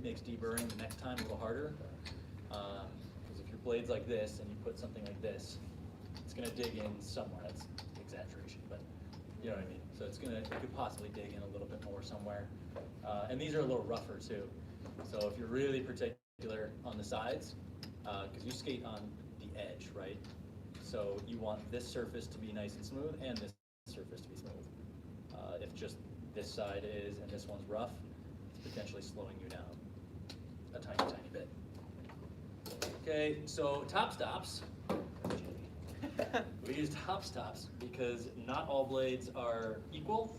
makes deburring the next time a little harder. Because if your blade's like this and you put something like this, it's gonna dig in somewhere. That's exaggeration, but you know what I mean. So it could possibly dig in a little bit more somewhere. And these are a little rougher too. So if you're really particular on the sides, because you skate on the edge, right? So you want this surface to be nice and smooth and this surface to be smooth. If just this side is and this one's rough, it's potentially slowing you down a tiny, tiny bit. Okay, so top stops. We use top stops because not all blades are equal.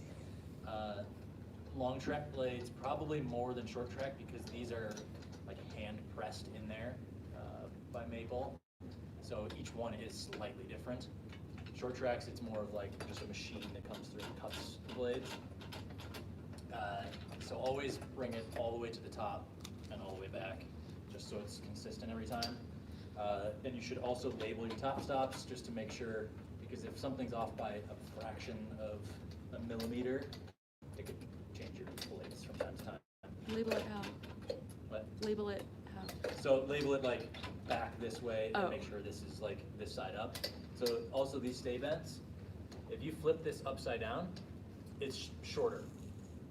Longtrack blades probably more than Shorttrack because these are like hand pressed in there by Maple. So each one is slightly different. Shorttracks, it's more of like just a machine that comes through and cuts the blade. So always bring it all the way to the top and all the way back, just so it's consistent every time. And you should also label your top stops just to make sure, because if something's off by a fraction of a millimeter, it could change your blades from time to time. Label it how? What? Label it how? So label it like back this way and Oh. make sure this is like this side up. So also these stay bends, if you flip this upside down, it's shorter.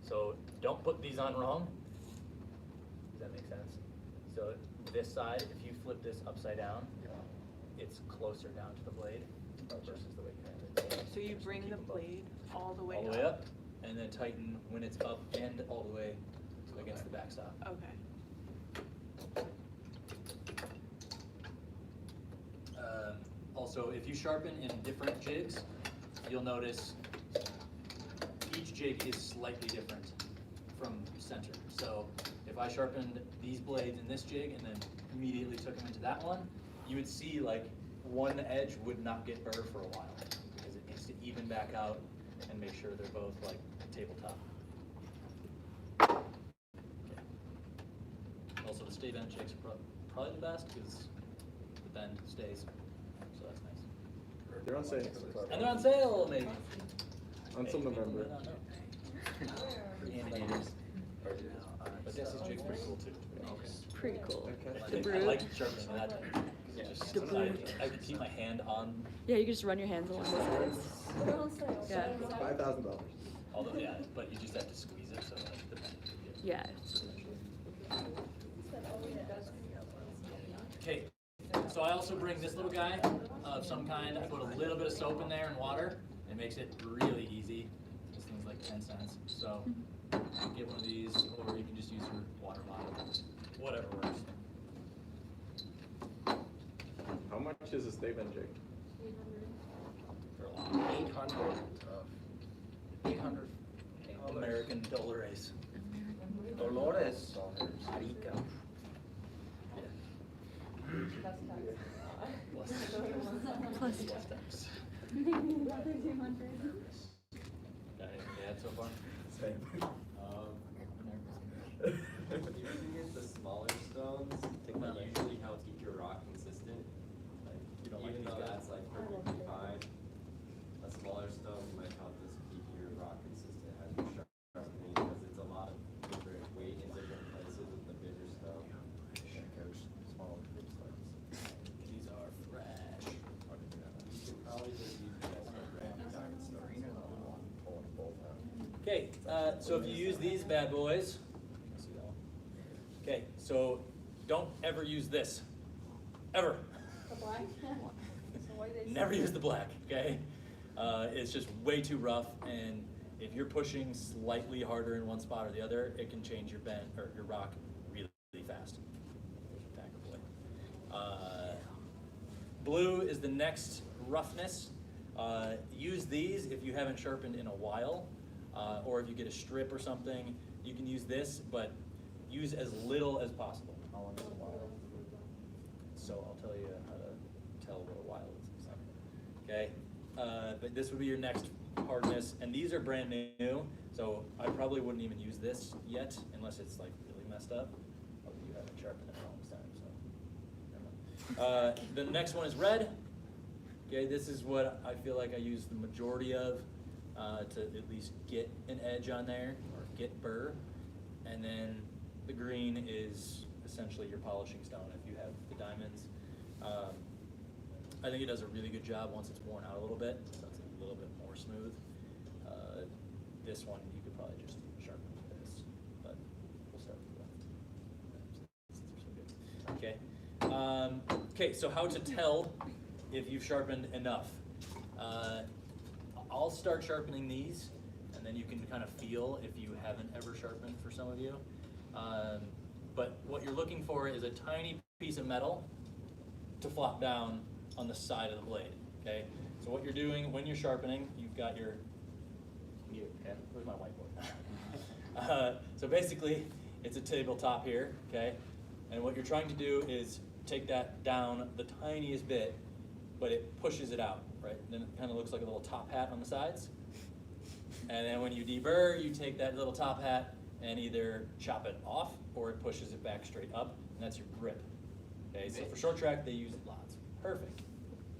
So don't put these on wrong. Does that make sense? So this side, if you flip this upside down, it's closer down to the blade versus the way you have it. So you bring the blade all the way up? All the way up, and then tighten when it's up and all the way against the backstop. Okay. Also, if you sharpen in different jigs, you'll notice each jig is slightly different from center. So if I sharpened these blades in this jig and then immediately took them into that one, you would see like one edge would not get burr for a while because it needs to even back out and make sure they're both like tabletop. Okay. Also, the stay bend jigs are probably the best because the bend stays, so that's nice. They're on sale. And they're on sale, maybe. Until November. But this is jig's pretty cool too. Pretty cool. I like sharpening that. I could keep my hand on. Yeah, you can just run your hands along the sides. Yeah. $5,000. Although, yeah, but you just have to squeeze it so that the bend is good. Yeah. Okay, so I also bring this little guy of some kind. I put a little bit of soap in there and water. It makes it really easy. This thing's like 10 cents. So get one of these, or you can just use your water bottle. Whatever works. How much is a stay bend jig? 800. 800 American dollars. Dolores. Arica. Plus. Steps. Anything to add so far? If you get the smaller stones, usually helps keep your rock consistent. Like, You don't like even these though guys? that's like perfectly fine, a smaller stone might help just keep your rock consistent as you're sharpening because it's a lot of different weight in different places with the bigger stone. These are fresh. You can probably just use the extra random diamond stones. Okay, so if you use these bad boys, okay, so don't ever use this, ever. The black? Never use the black, okay? It's just way too rough, and if you're pushing slightly harder in one spot or the other, it can change your bend or your rock really, really fast. There's your packer boy. Blue is the next roughness. Use these if you haven't sharpened in a while, or if you get a strip or something, you can use this, but use as little as possible. How long is a while? So I'll tell you how to tell what a while is. Okay, but this would be your next hardness, and these are brand new, so I probably wouldn't even use this yet unless it's like really messed up. Oh, you haven't sharpened it in a long time, so. The next one is red. Okay, this is what I feel like I use the majority of to at least get an edge on there or get burr, and then the green is essentially your polishing stone if you have the diamonds. I think it does a really good job once it's worn out a little bit, so it's a little bit more smooth. This one you could probably just sharpen with this, but we'll start with the left. Okay. Okay, so how to tell if you've sharpened enough. I'll start sharpening these, and then you can kind of feel if you haven't ever sharpened for some of you. But what you're looking for is a tiny piece of metal to flop down on the side of the blade, okay? So what you're doing when you're sharpening, you've got your pen. Where's my whiteboard? So basically, it's a tabletop here, okay? And what you're trying to do is take that down the tiniest bit, but it pushes it out, right? And then it kind of looks like a little top hat on the sides. And then when you deburr, you take that little top hat and either chop it off or it pushes it back straight up, and that's your grip. Okay, so for short track, they use lots. Perfect.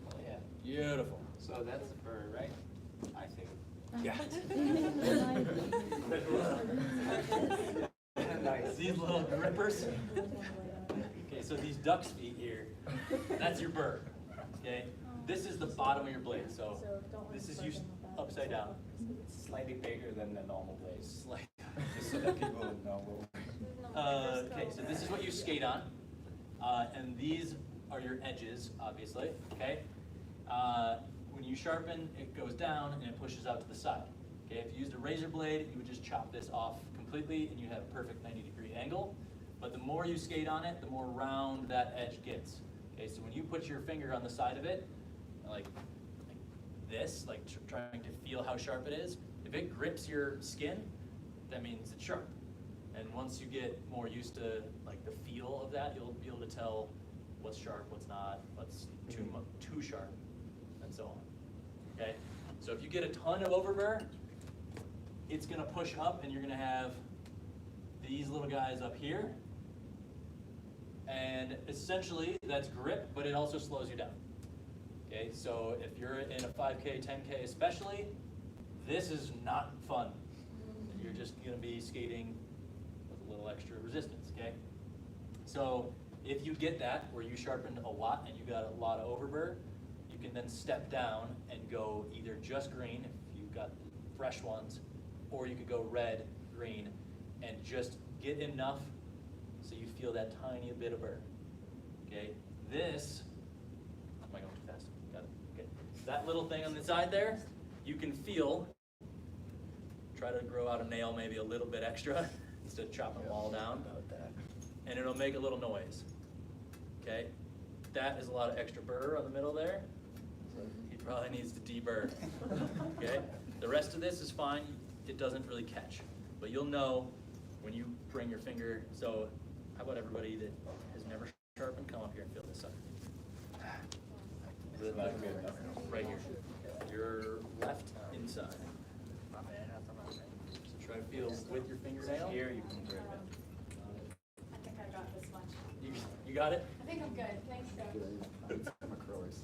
Oh, yeah. Beautiful. So that's the burr, right? I think. Yeah. Nice. These little grippers. Okay, so these duck's feet here, that's your burr. Okay, this is the bottom of your blade, so this is you upside down. It's slightly bigger than the normal blade. Slight. Just so that people know. Okay, so this is what you skate on, and these are your edges, obviously, okay? When you sharpen, it goes down and it pushes out to the side. Okay, if you used a razor blade, you would just chop this off completely and you have a perfect 90-degree angle. But the more you skate on it, the more round that edge gets. Okay, so when you put your finger on the side of it, like this, like trying to feel how sharp it is, if it grips your skin, that means it's sharp. And once you get more used to like the feel of that, you'll be able to tell what's sharp, what's not, what's too sharp, and so on. Okay, so if you get a ton of overburr, it's gonna push up, and you're gonna have these little guys up here, and essentially that's grip, but it also slows you down. Okay, so if you're in a 5K, 10K especially, this is not fun. You're just gonna be skating with a little extra resistance, okay? So if you get that, where you sharpened a lot and you got a lot of overburr, you can then step down and go either just green, if you've got fresh ones, or you could go red, green, and just get enough so you feel that tiny bit of burr, okay? This, am I going too fast? Got it, okay. That little thing on the side there, you can feel, try to grow out a nail maybe a little bit extra instead of chopping them all down, and it'll make a little noise, okay? That is a lot of extra burr on the middle there, so he probably needs to deburr, okay? The rest of this is fine, it doesn't really catch, but you'll know when you bring your finger. So how about everybody that has never sharpened, come up here and feel this up. Right here, your left inside. So try to feel with your fingernail. Here you can grip it. I think I got this much. You got it? I think I'm good. Thanks, Coach. I'm a curlers.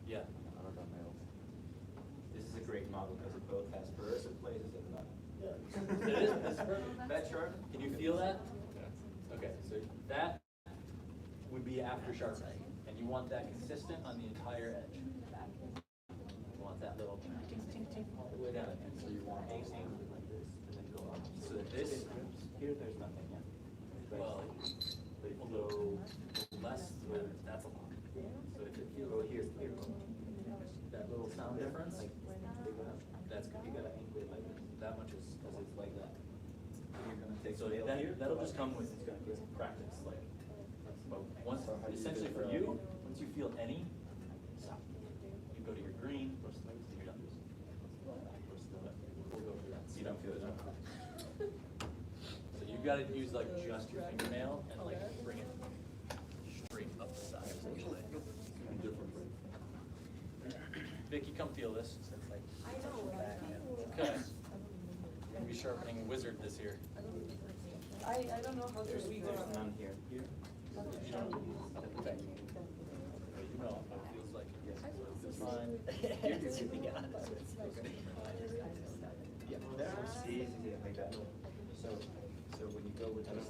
Yeah. I don't got nails. This is a great model because it both has burrs in places and not. It is. This is perfect. That sharp? Can you feel that? Okay, so that would be after sharpening, and you want that consistent on the entire edge. You want that little all the way down, and so you want those angled like this, and then go up. So that this, Here, there's nothing yet. well, But if a you little go, less, that's a lot. So if it feels go here, here. that little sound difference, Big enough. that's good. You gotta angle it like this. That much is, Because it's like that. You're gonna take so the nail here. that'll just come with practice, like, but once, essentially for you, once you feel any, stop. You go to your green, you're done. We'll go through that. You don't feel it, no? So you've got to use like just your fingernail and like bring it straight up the side essentially. Vicky, come feel this. I know. Okay. Gonna be sharpening wizard this year. I don't know how to There's read none here. Here. You know, but you know what it feels like. It's fine. Yeah, there are C's, like that. So when you go with this,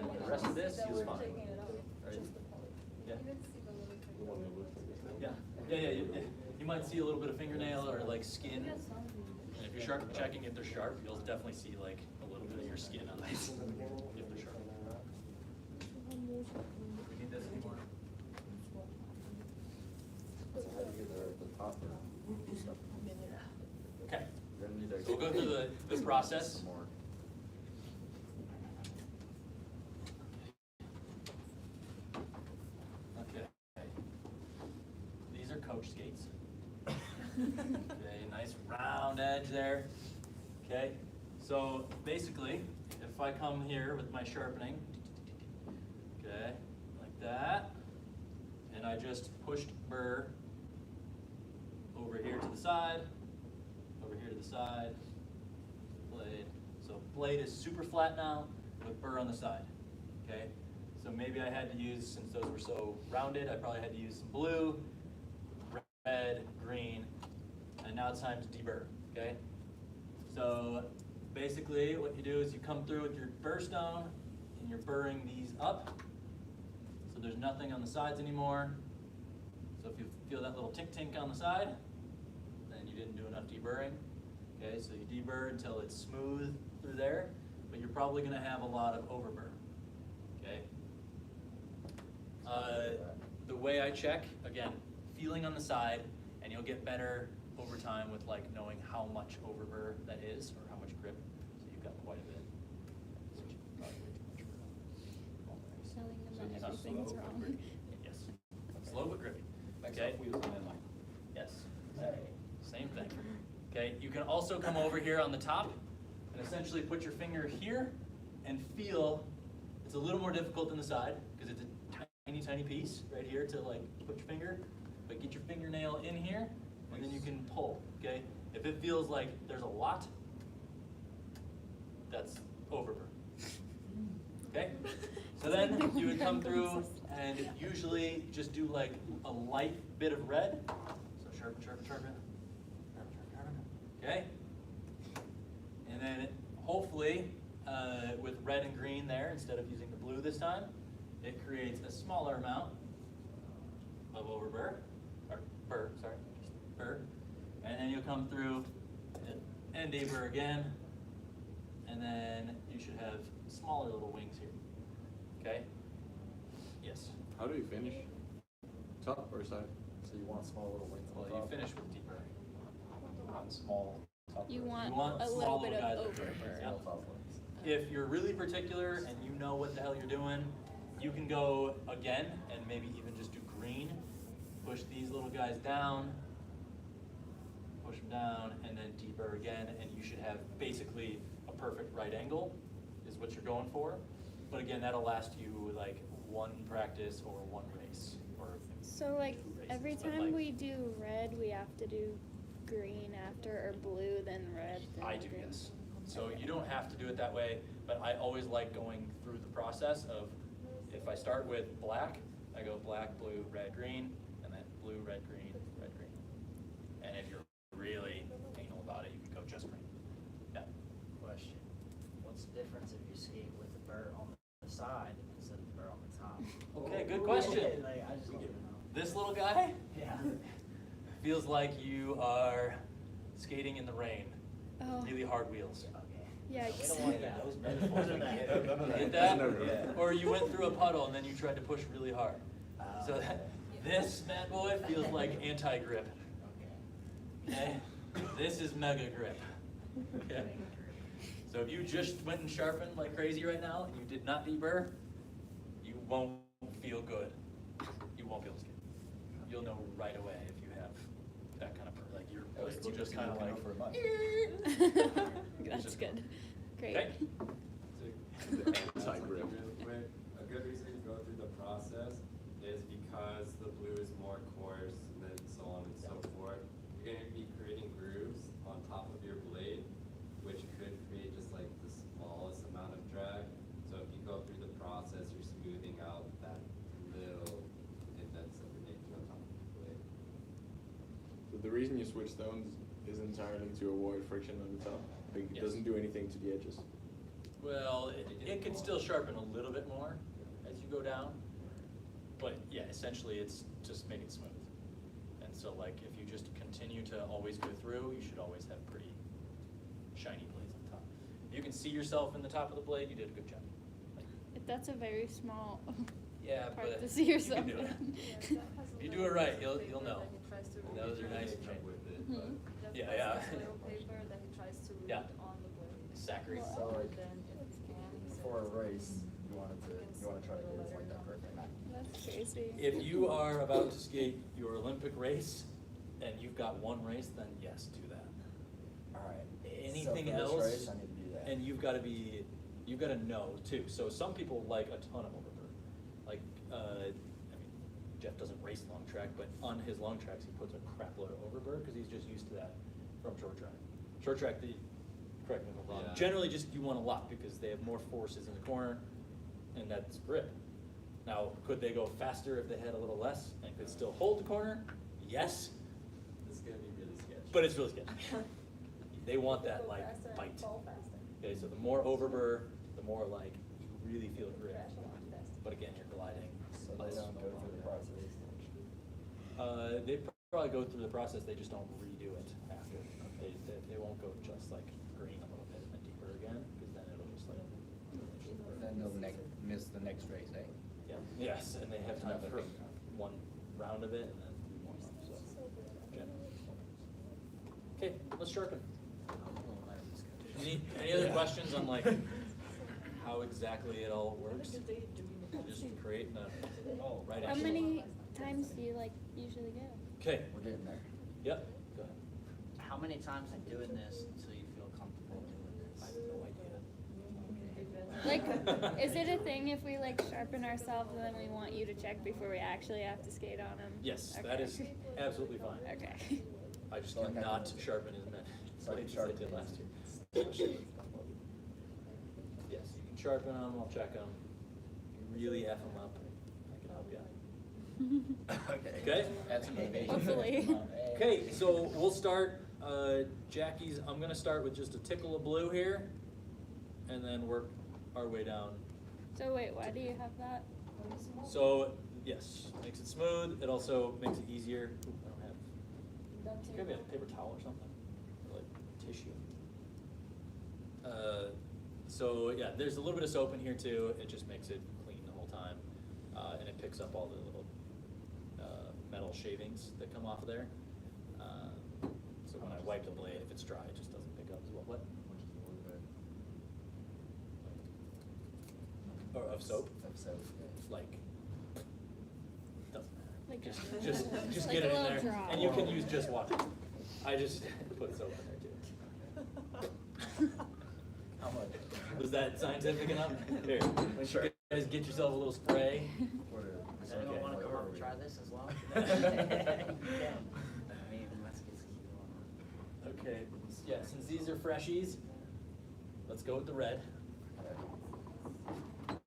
then the rest of this feels fine. Right? Yeah. Yeah. You might see a little bit of fingernail or like skin. And if you're sharp checking if they're sharp, you'll definitely see like a little bit of your skin on these if they're sharp. Do we need this anymore? Okay. So we'll go through the process. Okay. These are coach skates. Okay, nice round edge there. Okay, so basically, if I come here with my sharpening, okay, like that, and I just pushed burr over here to the side, over here to the side, blade. So blade is super flat now with burr on the side, okay? So maybe I had to use, since those were so rounded, I probably had to use some blue, red, green, and now it's time to deburr, okay? So basically what you do is you come through with your burr stone and you're burring these up. So there's nothing on the sides anymore. So if you feel that little tink on the side, then you didn't do enough deburring. Okay, so you deburr until it's smooth through there, but you're probably gonna have a lot of overburr, okay? The way I check, again, feeling on the side, and you'll get better over time with like knowing how much overburr that is, or how much grip. So you've got quite a bit. Which is probably way too much for Telling them So that it's not everything's slow, wrong. but grippy. Yes. Slow but grippy. Okay. Yes. Same thing. Okay. You can also come over here on the top and essentially put your finger here and feel. It's a little more difficult than the side because it's a tiny piece right here to like put your finger. But get your fingernail in here and then you can pull. Okay. If it feels like there's a lot, that's overburr. Okay? So then you would come through and usually just do like a light bit of red. So sharpen. Okay? And then hopefully with red and green there, instead of using the blue this time, it creates a smaller amount of overburr, or burr, sorry, burr. And then you'll come through and deburr again, and then you should have smaller little wings here. Okay? Yes. How do you finish? Top or side? So you want small little wings on Well, the top? you finish with deburr. On small top You wings. want a small little bit guys of that- overburr. Yeah. Small top wings. If you're really particular and you know what the hell you're doing, you can go again and maybe even just do green. Push these little guys down, push them down, and then deburr again, and you should have basically a perfect right angle is what you're going for. But again, that'll last you like one practice or one race. Or So like two races, every but, time like, we do red, we have to do green after, or blue, then red, then I do, green. yes. So you don't have to do it that way, but I always like going through the process of, if I start with black, I go black, blue, red, green, and then blue, red, green, red, green. And if you're really anal about it, you can go just green. Yeah. Question, what's the difference if you skate with the burr on the side instead of the burr on the top? Okay, good question. Like, I just want to know. This little guy Yeah. feels like you are skating in the rain. Oh. Really hard wheels. Okay. Yikes. We don't want that. Those metaphors we get. Get that? Yeah. Or you went through a puddle and then you tried to push really hard. So Okay. this bad boy feels like anti-grip. Okay. Okay? This is mega grip. Okay? So if you just went and sharpened like crazy right now and you did not deburr, you won't feel good. You won't feel as good. You'll know right away if you have that kind of burr. Like your blades will just kind of like. for a month. That's good. Great. Okay? Side grip. Really quick, a good reason to go through the process is because the blue is more coarse and then so on and so forth. You're going to be creating grooves on top of your blade, which could create just like the smallest amount of drag. So if you go through the process, you're smoothing out that little indents that you're making on top of your blade. So the reason you switch stones is entirely to avoid friction on the top. Like, it Yes. doesn't do anything to the edges. Well, it could still sharpen a little bit more as you go down, but yeah, essentially it's just make it smooth. And so like if you just continue to always go through, you should always have pretty shiny blades on top. If you can see yourself in the top of the blade, you did a good job. Like, If that's a very small yeah, part but to see you yourself can do it. in. If you do it right, you'll know. Those are nice. With it, Hmm. but Yeah, yeah. Little paper that he tries to read Yeah. on the blade. Zachary. So like, And then if he can, he before a says- race, you wanna try to get it like that perfect. That's crazy. If you are about to skate your Olympic race and you've got one race, then yes, do that. Alright. Anything so for else, this race, I need to do that. and you've got to know too. So some people like a ton of overburn. Like, I mean, Jeff doesn't race long track, but on his long tracks he puts a crap load of overburn because he's just used to that from short track. Short track, correct me if I'm wrong. Yeah. Generally, just you want a lot because they have more forces in the corner, and that's grip. Now, could they go faster if they had a little less and could still hold the corner? Yes, this is gonna be really sketchy. but it's really sketchy. They want that Go like faster and bite. fall faster. Okay, so the more overburr, the more like you really feel grip. Crash a lot faster. But again, you're gliding. So they don't go through the process. They probably go through the process, they just don't redo it after. They won't go just like green a little bit and then deeper again, because then it'll just like. Then they'll miss the next race, eh? Yeah, yes, and they have time for one round of it and then one up, so. Okay, let's sharpen. Any other questions on like how exactly it all works? Just create the, right How action. many times do you like usually go? Okay, We're getting there. yep, go ahead. How many times in doing this until you feel comfortable doing I this? have no idea. Like, is it a thing if we like sharpen ourselves and then we want you to check before we actually have to skate on them? Yes, that Okay. is absolutely fine. Okay. I just So like I cannot can- sharpen as many so I can blades as I sharpen did these. last year. Yes, you can sharpen them, I'll check them. If you really F them up, I can help you out. Okay? That's motivation. Hopefully. Okay, so we'll start, Jackie's, I'm gonna start with just a tickle of blue here, and then work our way down. So wait, why do you have that? So, yes, makes it smooth, it also makes it easier. Ooh, I don't have, could be a paper towel or something, or like tissue. So yeah, there's a little bit of soap in here too, it just makes it clean the whole time, and it picks up all the little metal shavings that come off of there. So when I wipe the blade, if it's dry, it just doesn't pick up as well. What? Or of soap? Of soap, Like, doesn't matter. Like Just like get a it in little there, drop. and you can use just water. I just put soap in there too. How much? Was that scientific enough? Here, when Sure. you guys get yourself a little spray. Does anyone wanna come over and try this as well? You Okay. can. I mean, let's get some on. Okay, yeah, since these are freshies, let's go with the red. So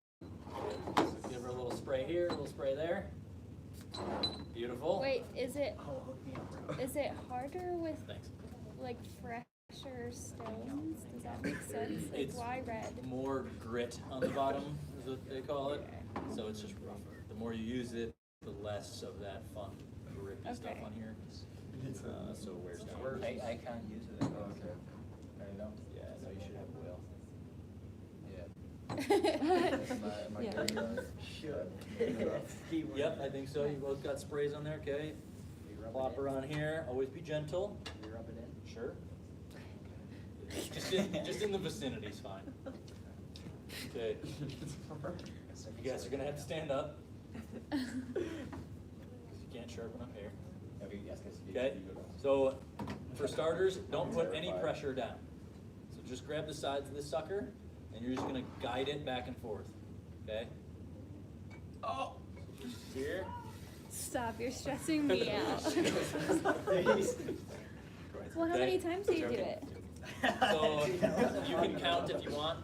give her a little spray here, a little spray there. Beautiful. Wait, is it harder with Thanks. like fresher stones? Does that make sense? Like It's why red? more grit on the bottom, is what they call it. So it's just rougher. The more you use it, the less of that fun, grippy stuff Okay. on here. So it wears down. I can't use it. Oh, okay. I know. Yeah, no, you should have a wheel. Am I Yeah. getting Keyword. Yep, I think so. You both got sprays on there, okay? You rub it Plop her in. on here. Always be gentle. You rub it in. Sure. Just in the vicinity is fine. Okay. You guys are gonna have to stand up. Because you can't sharpen up here. Okay, so for starters, don't put any pressure down. So just grab the sides of this sucker, and you're just gonna guide it back and forth, okay? Oh! Just here. Stop, you're stressing me out. Well, how Okay. many times do you do it? So you can count if you want.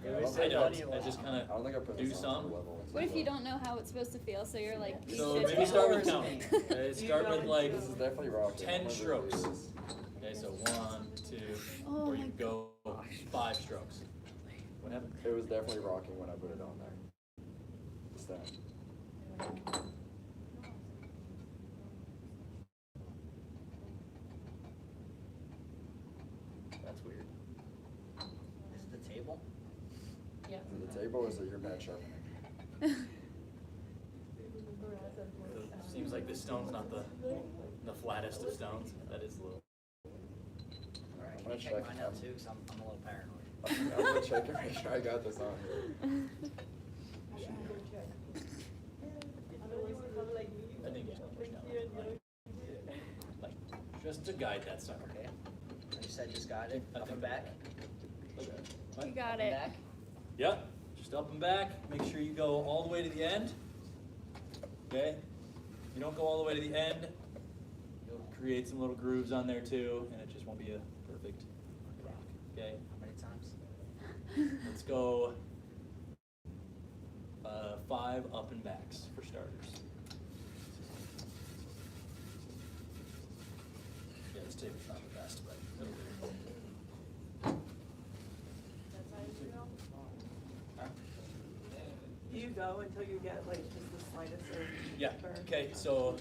I don't, I just I don't kinda think I put do this on some. the level. What if you don't know how it's supposed to feel, so you're like, you So should maybe go. start with counting. Okay, start with like This is definitely rock. 10 strokes. Okay, so 1, 2, Oh or you my can go 5 strokes. What happened? It was definitely rocking when I put it on there. The stand. That's weird. Is it the table? Yeah. Is it the table or is it your bad sharpening? Seems like this stone's not the flattest of stones. That is a little. Alright, I'm can you gonna check check mine it out out. too, cause I'm a little paranoid. I'm gonna check and make sure I got this on here. I think you should push down. Like, just to guide that sucker. Okay. You said just got it, I up think- and back? What? You got Up and it. back? Yep, just up and back. Make sure you go all the way to the end. Okay? You don't go all the way to the end, you'll create some little grooves on there too, and it just won't be a perfect rock. Okay? How many times? Let's go 5 up and backs for starters. Yeah, this table's not the best, but it'll do. Huh? You go until you get like just the slightest of Yeah, burn. okay, so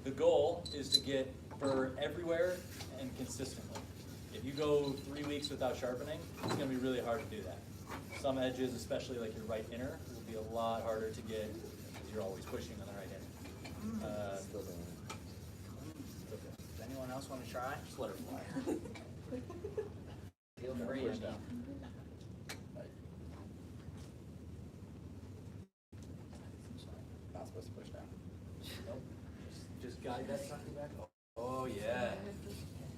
the goal is to get burr everywhere and consistently. If you go 3 weeks without sharpening, it's gonna be really hard to do that. Some edges, especially like your right inner, will be a lot harder to get because you're always pushing on the right inner. Still doing it. It's okay. Does anyone else wanna try? Just let her fly. Feel Never free. push down. Not supposed to push down. Nope. Just guide that sucker back. Oh, yeah.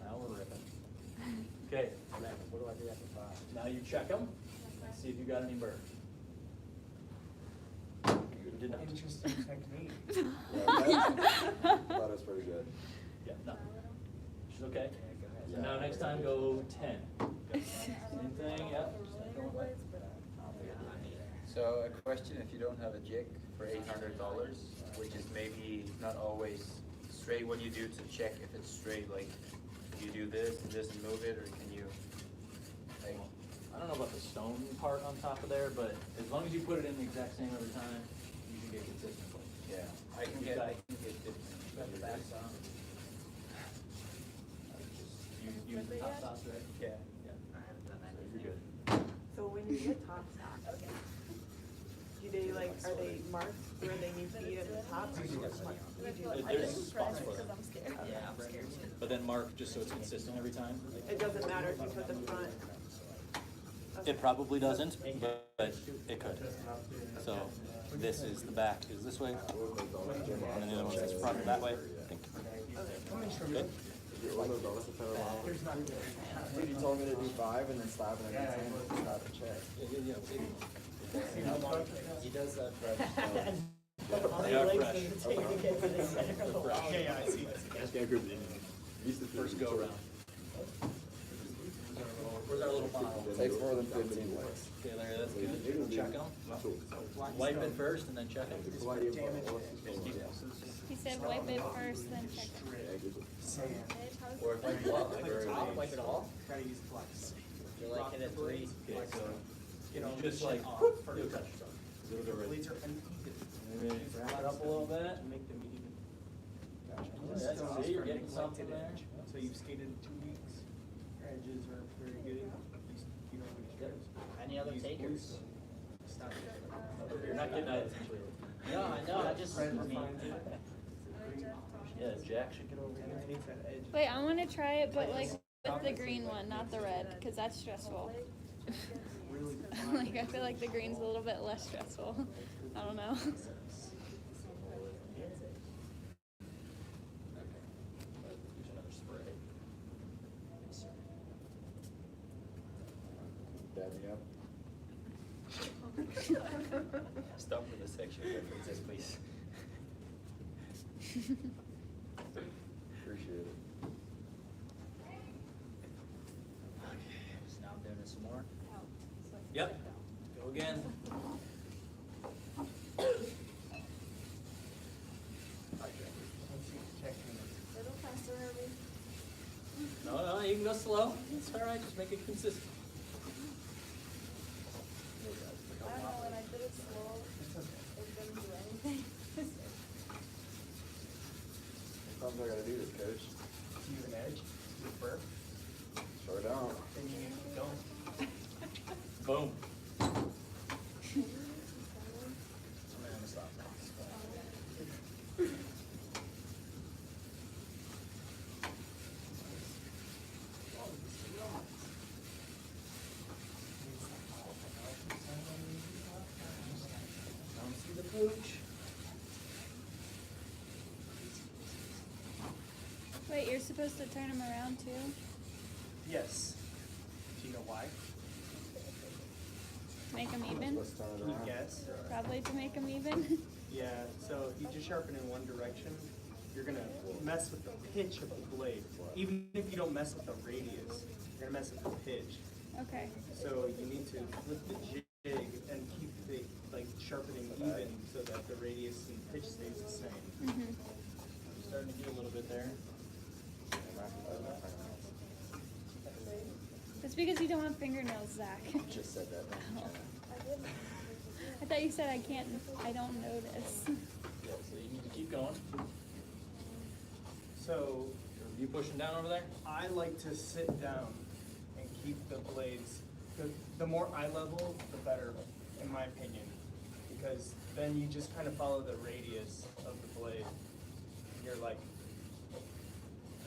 Now we're ripping. Okay, What do I do after 5? now you check them, and see if you got any burr. You did not. Interesting technique. Yeah, that was pretty good. Yeah, no. She's okay? Yeah, go ahead. So now next time go 10. Same thing, yep. So a question, if you don't have a jig for $800, which is maybe not always straight, what do you do to check if it's straight? Like, do you do this and just move it, or can you, like, I don't know about the stone part on top of there, but as long as you put it in the exact same every time, you can get consistently. yeah, I can get different. Got the back on. You use the top sauce, right? Yeah. Yeah. I haven't done that You're yet. good. So when you get top stock, do they like, are they marked where they need to be at the top? Or you just mark? You do- There's spots for them, Yeah, I'm scared. but then mark just so it's consistent every time. It doesn't matter if you put the front. It probably doesn't, but it could. So this is the back is this way, and then the other one is front that way. I think. Good. Dude, you told me to do 5 and then stop and then stop and check. He does that fresh. They are fresh. Yeah, I see. Use the First go around. Where's our little bottle? Takes more than 15 licks. Okay, Larry, that's good. Check them. Wipe it first and then check it. He said wipe it first, then check it. Or if you want, like, Wipe it all? Wipe it all? Try to use flex. You're like hit at 3. Okay, so You know, just like, off you'll touch yourself. It'll go right. Blades are uneven. Maybe wrap it up a little bit. Make them even. That's, see, you're getting something there. So you've skated 2 weeks. Your edges are very good. You know which strokes. Any other Use takers? blues. Stop. You're not getting either. No, I know, I just, Fred I mean, refines it. Yeah, Jack should get over here. Underneath that edge. Wait, I want to try it, but like with the green one, not the red, because that's stressful. Really Like I feel like the green's a little bit less stressful. I don't know. Dab me up. Stop for the section references, please. Appreciate it. so now I'm doing it some more. Yep, go again. No, you can go slow. It's all right, just make it consistent. doesn't do anything. Sometimes I gotta do this, coach. Do you have an edge? Do you burp? Sure don't. Then you don't. Boom. I'm gonna stop now. Don't see the pooch. Wait, you're supposed to turn them around too? Yes. Do you know why? Make them even? Let's turn it Can you around. guess? Probably to make them even. Yeah, so if you just sharpen in one direction, you're gonna mess with the pitch of the blade. Even if you don't mess with the radius, you're gonna mess with the pitch. Okay. So you need to flip the jig and keep the sharpening even so that the radius and pitch stays the same. Mhm. Starting to get a little bit there. That's because you don't have fingernails, Zach. Just said that. I thought you said I don't notice. Yeah, so you need to keep going. So Are you pushing down over there? I like to sit down and keep the blades. The more eye level, the better, in my opinion, because then you just kind of follow the radius of the blade. You're like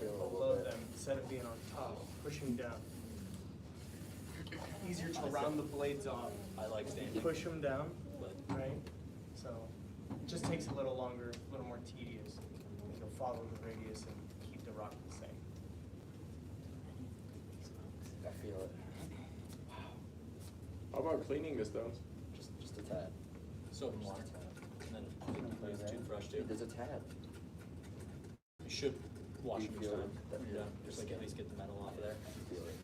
below them instead of being on top, pushing down. Easier to round the blades off. I like standing. Push them down, But right? So it just takes a little longer, a little more tedious. And you'll follow the radius and keep the rock the same. I feel it. How about cleaning the stones? Just a tad. soap and water. And then use a toothbrush too. There's a tad. You should wash them each feel time. that Yeah, your just like skin? at least get the metal off of there. Feel it.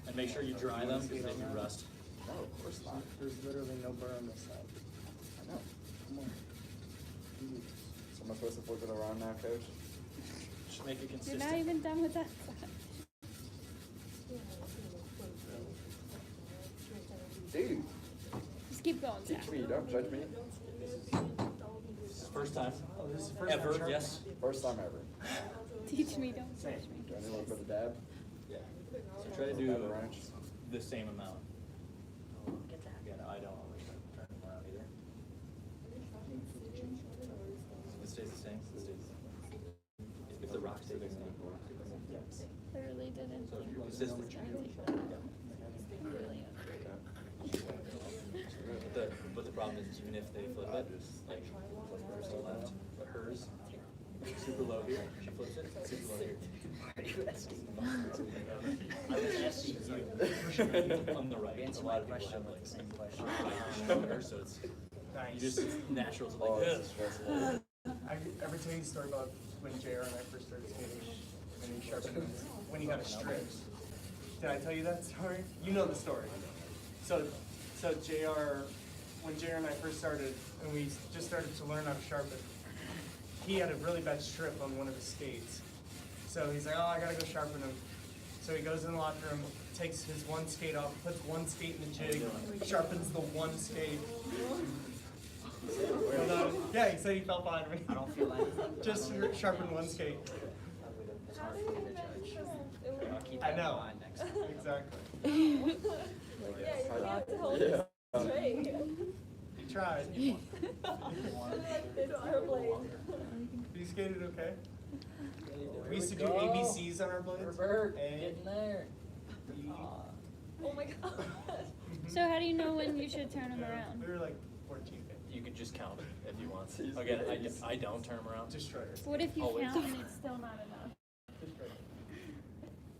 And make sure you dry them because they do rust. No, of course not. There's literally no burr on this side. I know. Come on. So am I supposed to flip it around now, coach? Just make it You're consistent. not even done with that side. Dude, Just keep going, Zach. teach me, don't judge me. This is first time. Oh, this is the first Ever, time yes. First time ever. Teach me, don't judge me. Do I need to look for the dab? Yeah. So try to do Dab a wrench. the same amount. Again, I don't always turn them around either. It stays the same. It stays the same. If the rock stays the same. Clearly didn't. So if you're consistent. Really But the problem is even if they flip it, like hers to left, but hers super low here, she flips it, super low here. Why are you asking me? I was asking you. On the right, Answer a my lot of people question have with like the same question. shoulder, so it's Nice. you just it's natural to Oh, like this this. is stressful. I ever tell you a story about when JR and I first started skating, and he sharpened when he got a strip. Did I tell you that story? You know the story. So JR, when JR and I first started, and we just started to learn how to sharpen, he had a really bad strip on one of his skates. So he's like, oh, I gotta go sharpen him. So he goes in the locker room, takes his one skate off, puts one skate in the jig, sharpens the one skate. Yeah, he said he felt fine. I don't feel anything. Just sharpen one skate. It's hard for me to judge. I'll keep I that in know. mind next time. Exactly. Yeah. He tried. You skated okay? We used to do ABCs on our blades. Robert, A, getting there. B. Oh my god. So how do you know when you should turn them around? We were like 14. You could just count if you want. Again, I don't turn them around. Just try it. What if you Always. count and it's still not enough?